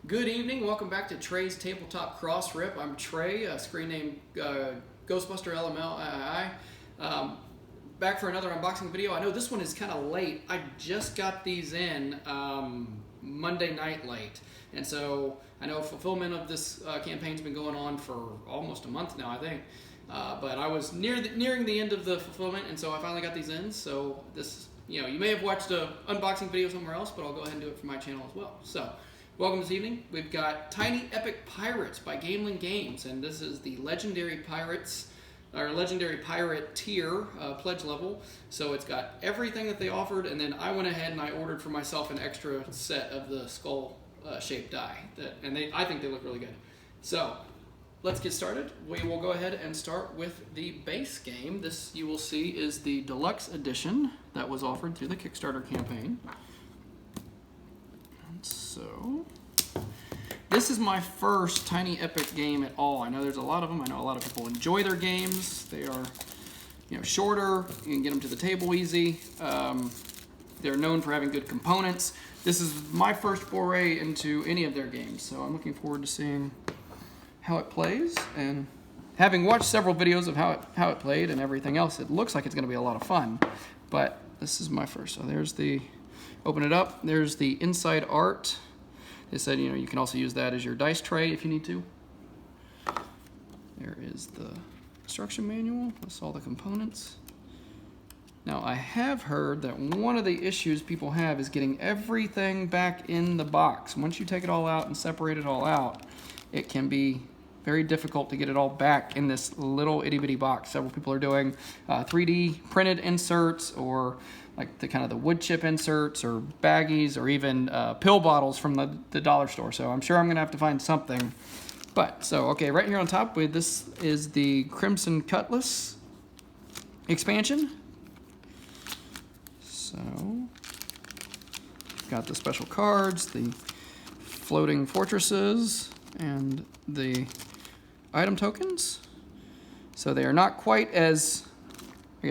Good evening. Welcome back to Trey's Tabletop Crossrip. I'm Trey, screen name Ghostbuster LML. Back for another unboxing video. I know this one is kind of late. I just got these in Monday night late, and so I know fulfillment of this campaign's been going on for almost a month now, I think. But I was nearing the end of the fulfillment, and so I finally got these in. So this, you may have watched an unboxing video somewhere else, but I'll go ahead and do it for my channel as well. So. Welcome this evening. We've got Tiny Epic Pirates by Gamelyn Games, and this is the Legendary Pirates, or Legendary Pirate tier pledge level. So it's got everything that they offered, and then I went ahead and I ordered for myself an extra set of the skull shaped die, I think they look really good. So let's get started. We will go ahead and start with the base game. This, you will see, is the Deluxe edition that was offered through the Kickstarter campaign. So, this is my first Tiny Epic game at all. I know there's a lot of them. I know a lot of people enjoy their games. They are, shorter. You can get them to the table easy. They're known for having good components. This is my first foray into any of their games, so I'm looking forward to seeing how it plays. And having watched several videos of how it played and everything else, it looks like it's going to be a lot of fun. But this is my first. So there's the, open it up. There's the inside art. They said, you can also use that as your dice tray if you need to. There is the instruction manual. That's all the components. Now, I have heard that one of the issues people have is getting everything back in the box. Once you take it all out and separate it all out, it can be very difficult to get it all back in this little itty bitty box. Several people are doing 3D printed inserts, or like the wood chip inserts, or baggies, or even pill bottles from the dollar store. So I'm sure I'm gonna have to find something. But, so, okay, right here on top, this is the Crimson Cutlass expansion. So, got the special cards, the floating fortresses, and the item tokens. So they are not quite as,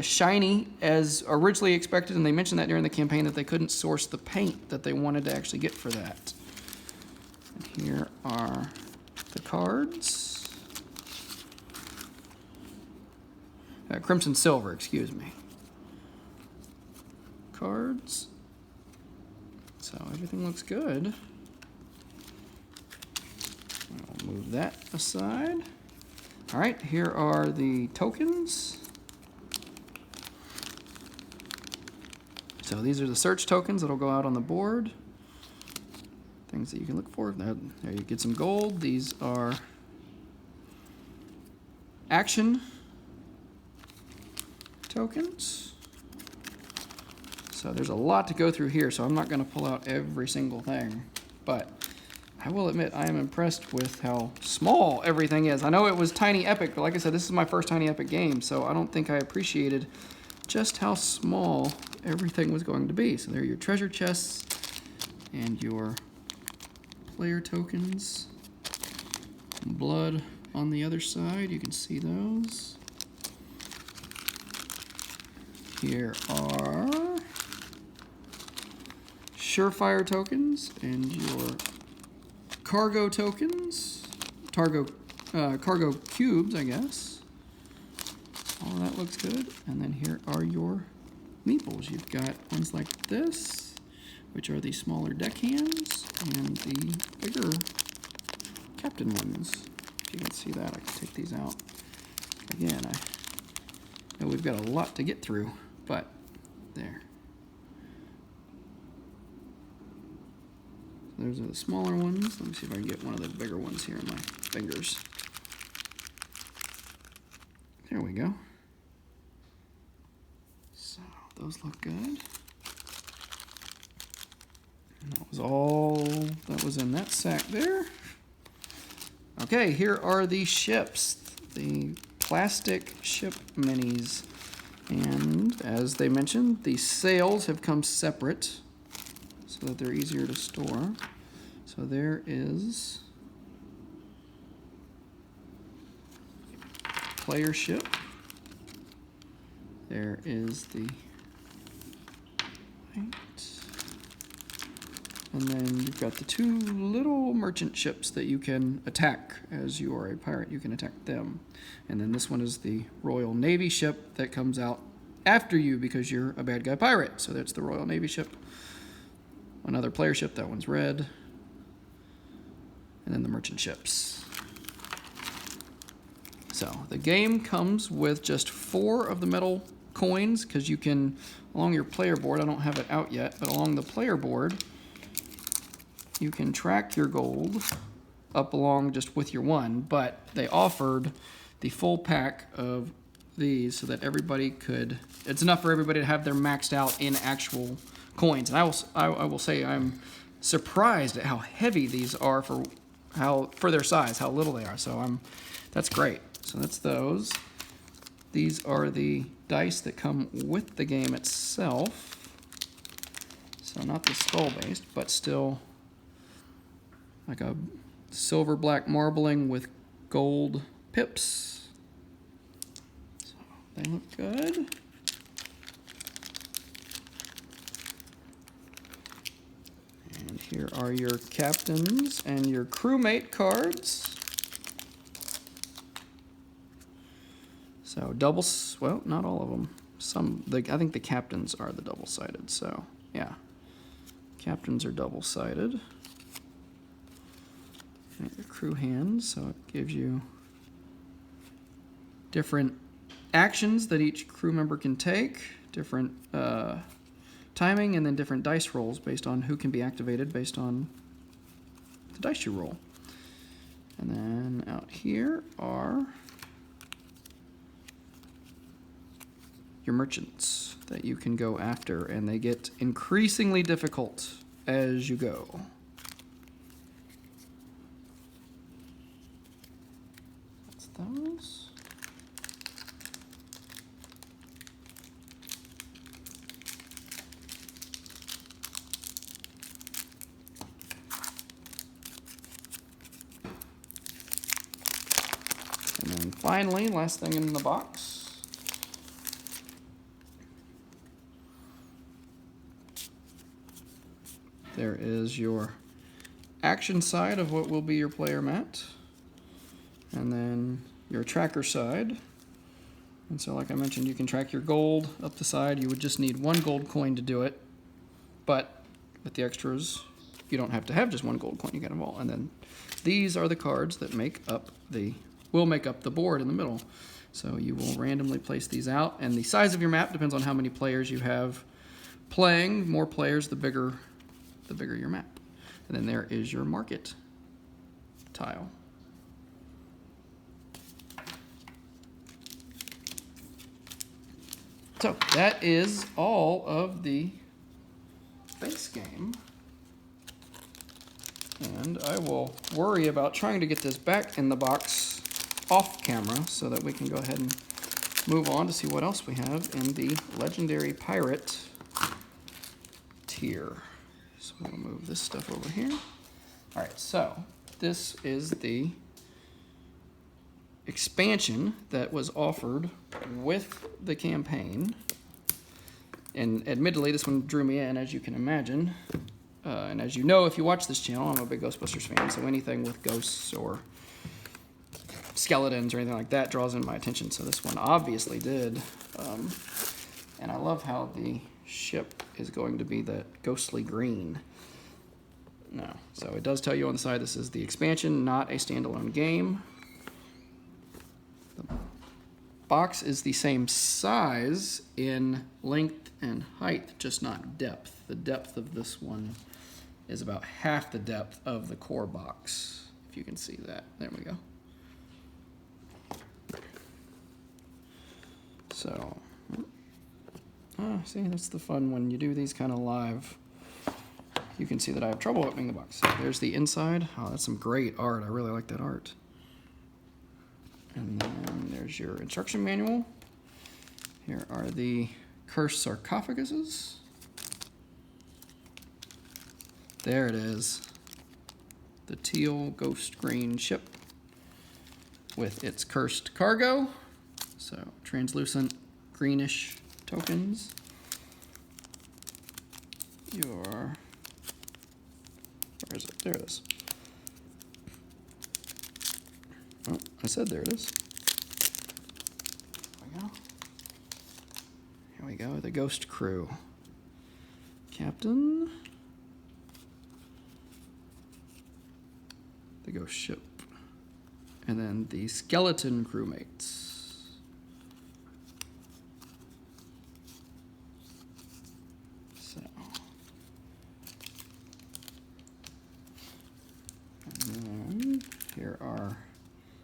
shiny as originally expected, and they mentioned that during the campaign that they couldn't source the paint that they wanted to actually get for that. And here are the cards. Crimson Silver, excuse me. Cards. So everything looks good. I'll move that aside. All right, here are the tokens. So these are the search tokens that'll go out on the board. Things that you can look for. There you get some gold. These are action tokens. So there's a lot to go through here, so I'm not going to pull out every single thing. But I will admit I am impressed with how small everything is. I know it was Tiny Epic, but like I said, this is my first Tiny Epic game, so I don't think I appreciated just how small everything was going to be. So there are your treasure chests and your player tokens. Blood on the other side, you can see those. Here are Surefire tokens and your cargo tokens, cargo cubes, I guess. All that looks good. And then here are your meeples. You've got ones like this, which are the smaller deckhands, and the bigger captain ones. If you can see that, I can take these out. Again, I know we've got a lot to get through, but there. Those are the smaller ones. Let me see if I can get one of the bigger ones here in my fingers. There we go. So those look good. And that was all that was in that sack there. Okay, here are the ships. The plastic ship minis. And as they mentioned, the sails have come separate so that they're easier to store. So there is player ship. There is the And then you've got the 2 little merchant ships that you can attack. As you are a pirate, you can attack them. And then this one is the Royal Navy ship that comes out after you because you're a bad guy pirate. So that's the Royal Navy ship. Another player ship, that one's red. And then the merchant ships. So the game comes with just 4 of the metal coins because you can, along your player board, I don't have it out yet, but along the player board, you can track your gold up along just with your 1, but they offered the full pack of these so that everybody could, it's enough for everybody to have their maxed out in actual coins. And I will say I'm surprised at how heavy these are for their size, how little they are. So that's great. So that's those. These are the dice that come with the game itself. So not the skull based, but still like a silver black marbling with gold pips. So they look good. And here are your captains and your crewmate cards. So well, not all of them. I think the captains are the double-sided. So yeah, captains are double-sided. And your crew hands, so it gives you different actions that each crew member can take, different timing, and then different dice rolls based on who can be activated based on the dice you roll. And then out here are your merchants that you can go after, and they get increasingly difficult as you go. That's those. And then finally, last thing in the box, there is your action side of what will be your player mat, and then your tracker side. And so like I mentioned, you can track your gold up the side. You would just need 1 gold coin to do it, but with the extras, you don't have to have just 1 gold coin, you get them all. And then these are the cards that will make up the board in the middle. So you will randomly place these out, and the size of your map depends on how many players you have playing. More players, the bigger your map. And then there is your market tile. So that is all of the base game. And I will worry about trying to get this back in the box off camera so that we can go ahead and move on to see what else we have in the Legendary Pirate tier. So we'll move this stuff over here. All right, so this is the expansion that was offered with the campaign. And admittedly, this one drew me in, as you can imagine. And as you know, if you watch this channel, I'm a big Ghostbusters fan, so anything with ghosts or skeletons or anything like that draws in my attention. So this one obviously did. And I love how the ship is going to be the ghostly green. No, so it does tell you on the side this is the expansion, not a standalone game. The box is the same size in length and height, just not depth. The depth of this one is about half the depth of the core box, if you can see that. There we go. So, see, that's the fun when you do these kind of live. You can see that I have trouble opening the box. So there's the inside. Oh, that's some great art. I really like that art. And then there's your instruction manual. Here are the cursed sarcophaguses. There it is. The teal ghost green ship with its cursed cargo. So translucent greenish tokens. Your There it is. Oh, I said there it is. There we go. Here we go, the Ghost Crew. Captain. The Ghost Ship. And then the Skeleton Crewmates. So. And then here are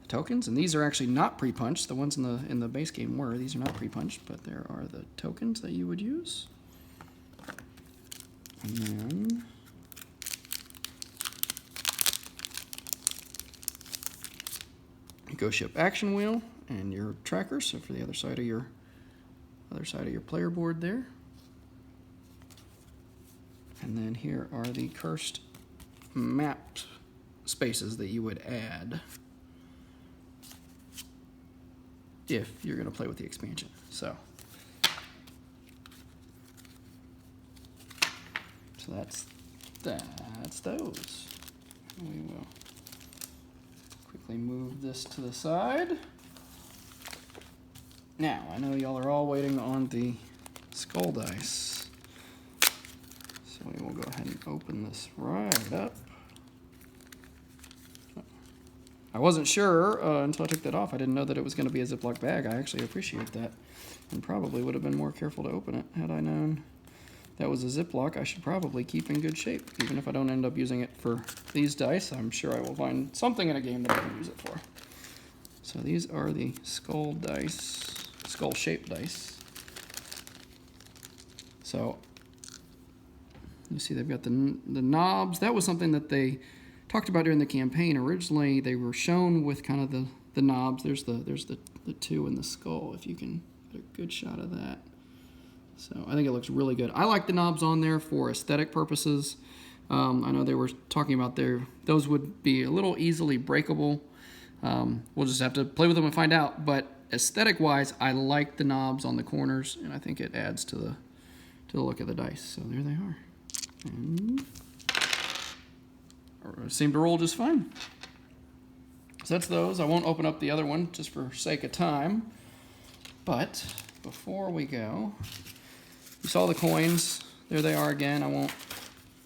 the tokens, and these are actually not pre-punched. The ones in the base game were. These are not pre-punched, but there are the tokens that you would use. And then Ghost Ship action wheel and your tracker, so for the other side of your player board there. And then here are the cursed mapped spaces that you would add if you're going to play with the expansion. So that's those. We will quickly move this to the side. Now, I know y'all are all waiting on the skull dice. So we will go ahead and open this right up. I wasn't sure until I took that off. I didn't know that it was going to be a Ziploc bag. I actually appreciate that, and probably would have been more careful to open it had I known that was a Ziploc. I should probably keep in good shape. Even if I don't end up using it for these dice, I'm sure I will find something in a game that I can use it for. So these are the skull dice, skull-shaped dice. So you see they've got the knobs. That was something that they talked about during the campaign. Originally, they were shown with kind of the knobs. There's the two in the skull, if you can get a good shot of that. So I think it looks really good. I like the knobs on there for aesthetic purposes. I know they were talking about those would be a little easily breakable. We'll just have to play with them and find out. But aesthetic-wise, I like the knobs on the corners, and I think it adds to the look of the dice. So there they are. And seem to roll just fine. So that's those. I won't open up the other one just for sake of time. But before we go, you saw the coins. There they are again. I won't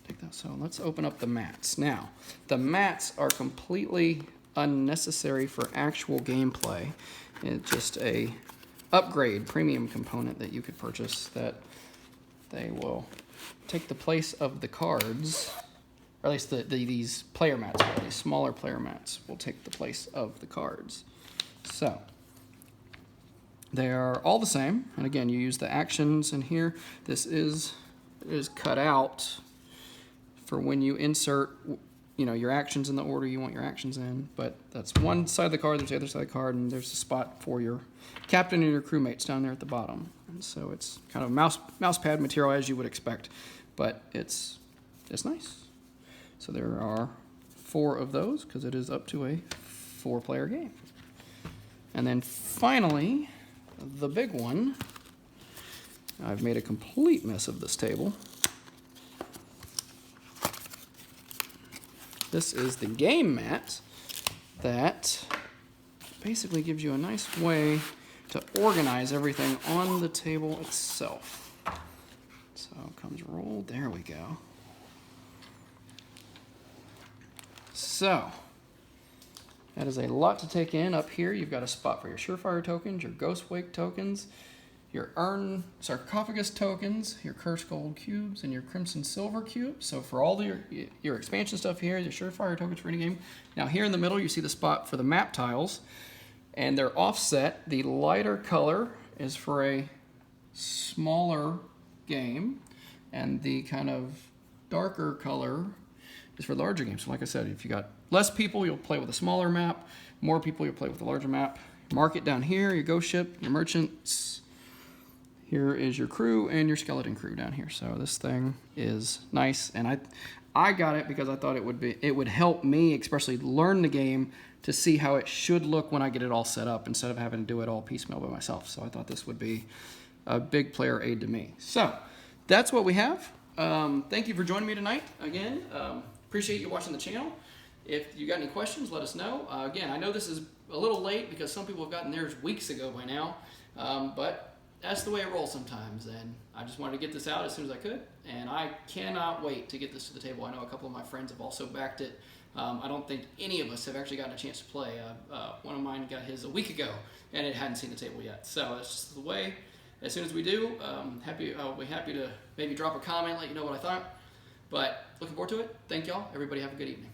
take that. So let's open up the mats. Now, the mats are completely unnecessary for actual gameplay. It's just a upgrade premium component that you could purchase that they will take the place of the cards. Or at least these player mats, these smaller player mats, will take the place of the cards. So they are all the same. And again, you use the actions in here. This is cut out for when you insert, your actions in the order you want your actions in. But that's one side of the card, there's the other side of the card, and there's a spot for your captain and your crewmates down there at the bottom. And so it's kind of mouse pad material as you would expect, but it's nice. So there are 4 of those because it is up to a 4-player game. And then finally, the big one. I've made a complete mess of this table. This is the game mat that basically gives you a nice way to organize everything on the table itself. So it comes rolled. There we go. So, that is a lot to take in. Up here, you've got a spot for your Surefire tokens, your Ghost Wake tokens, your Urn Sarcophagus tokens, your Cursed Gold cubes, and your Crimson Silver cubes. So for all your expansion stuff here, your Surefire tokens for any game. Now here in the middle, you see the spot for the map tiles, and they're offset. The lighter color is for a smaller game, and the kind of darker color is for larger games. So like I said, if you got less people, you'll play with a smaller map. More people, you'll play with a larger map. Mark it down here, your Ghost Ship, your Merchants. Here is your crew and your Skeleton crew down here. So this thing is nice, and I got it because I thought it would help me, especially learn the game, to see how it should look when I get it all set up instead of having to do it all piecemeal by myself. So I thought this would be a big player aid to me. So that's what we have. Thank you for joining me tonight again. appreciate you watching the channel. If you got any questions, let us know. Again, I know this is a little late because some people have gotten theirs weeks ago by now, but that's the way it rolls sometimes, and I just wanted to get this out as soon as I could, and I cannot wait to get this to the table. I know a couple of my friends have also backed it. I don't think any of us have actually gotten a chance to play. One of mine got his a week ago, and it hadn't seen the table yet. So it's just the way. As soon as we do, I'll be happy to maybe drop a comment, let you know what I thought. But looking forward to it. Thank y'all. Everybody have a good evening.